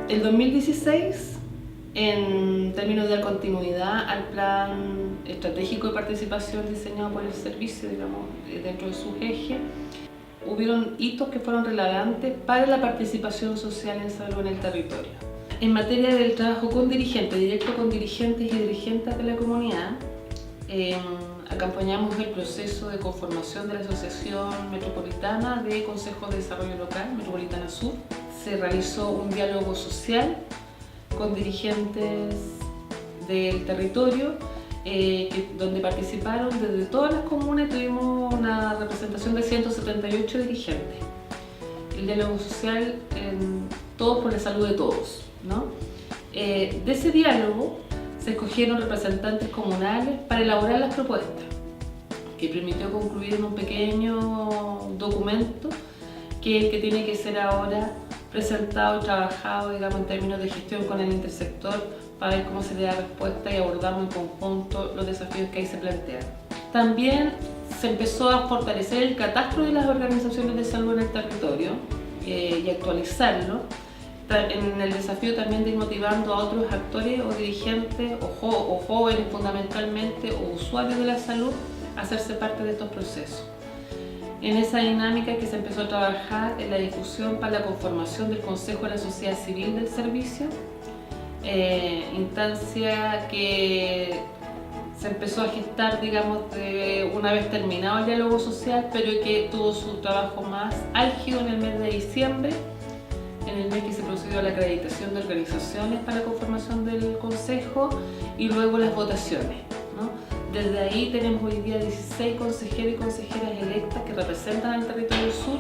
El 2016, en términos de dar continuidad al plan estratégico de participación diseñado por el servicio, digamos, dentro de sus ejes, hubieron hitos que fueron relevantes para la participación social en salud en el territorio. En materia del trabajo con dirigentes, directo con dirigentes y dirigentes de la comunidad, acompañamos el proceso de conformación de la Asociación Metropolitana de Consejos de Desarrollo Local, Metropolitana Sur. Se realizó un diálogo social con dirigentes del territorio, donde participaron desde todas las comunas. Tuvimos una representación de 178 dirigentes. El diálogo social, todos por la salud de todos, ¿no? De ese diálogo se escogieron representantes comunales para elaborar las propuestas, que permitió concluir en un pequeño documento que es el que tiene que ser ahora presentado y trabajado, digamos, en términos de gestión con el intersector, para ver cómo se le da respuesta y abordamos en conjunto los desafíos que ahí se plantean. También se empezó a fortalecer el catastro de las organizaciones de salud en el territorio y actualizarlo, en el desafío también de ir motivando a otros actores o dirigentes o jóvenes fundamentalmente o usuarios de la salud a hacerse parte de estos procesos. En esa dinámica que se empezó a trabajar en la discusión para la conformación del Consejo de la Sociedad Civil del Servicio, instancia que se empezó a gestar, digamos, una vez terminado el diálogo social, pero que tuvo su trabajo más álgido en el mes de diciembre, en el mes que se procedió a la acreditación de organizaciones para la conformación del Consejo y luego las votaciones, ¿no? Desde ahí tenemos hoy día 16 consejeros y consejeras electas que representan al territorio sur,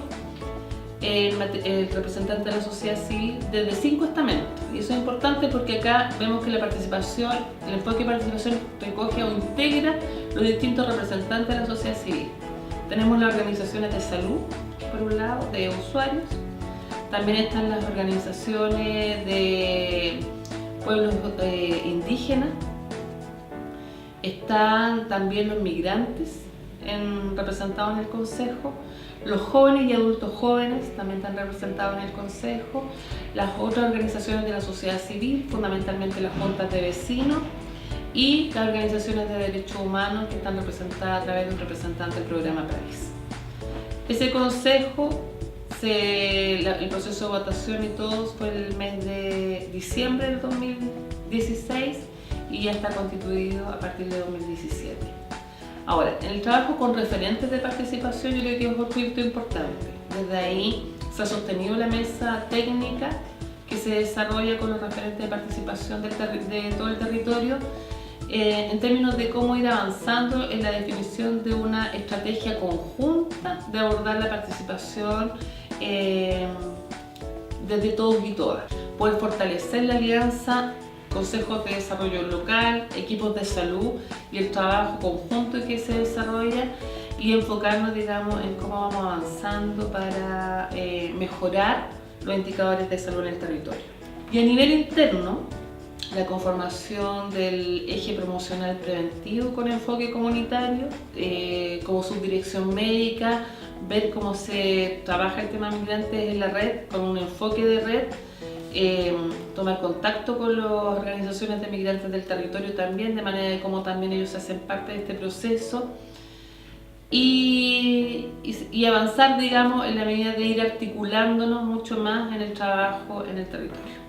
el representante de la sociedad civil desde 5 estamentos. Y eso es importante porque acá vemos que la participación, el enfoque de participación recoge o integra los distintos representantes de la sociedad civil. Tenemos las organizaciones de salud, por un lado, de usuarios. También están las organizaciones de pueblos indígenas. Están también los migrantes representados en el Consejo, los jóvenes y adultos jóvenes también están representados en el Consejo, las otras organizaciones de la sociedad civil, fundamentalmente las juntas de vecinos y las organizaciones de derechos humanos que están representadas a través de un representante del programa País. Ese Consejo, el proceso de votación y todo fue el mes de diciembre del 2016 y ya está constituido a partir de 2017. Ahora, en el trabajo con referentes de participación yo creo que es un proyecto importante. Desde ahí se ha sostenido la mesa técnica que se desarrolla con los referentes de participación de todo el territorio en términos de cómo ir avanzando en la definición de una estrategia conjunta de abordar la participación desde todos y todas. Poder fortalecer la alianza, consejos de desarrollo local, equipos de salud y el trabajo conjunto que se desarrolla y enfocarnos, digamos, en cómo vamos avanzando para mejorar los indicadores de salud en el territorio. Y a nivel interno, la conformación del eje promocional preventivo con enfoque comunitario, como subdirección médica, ver cómo se trabaja el tema migrantes en la red, con un enfoque de red, tomar contacto con las organizaciones de migrantes del territorio también, de manera de cómo también ellos hacen parte de este proceso y avanzar, digamos, en la medida de ir articulándonos mucho más en el trabajo en el territorio.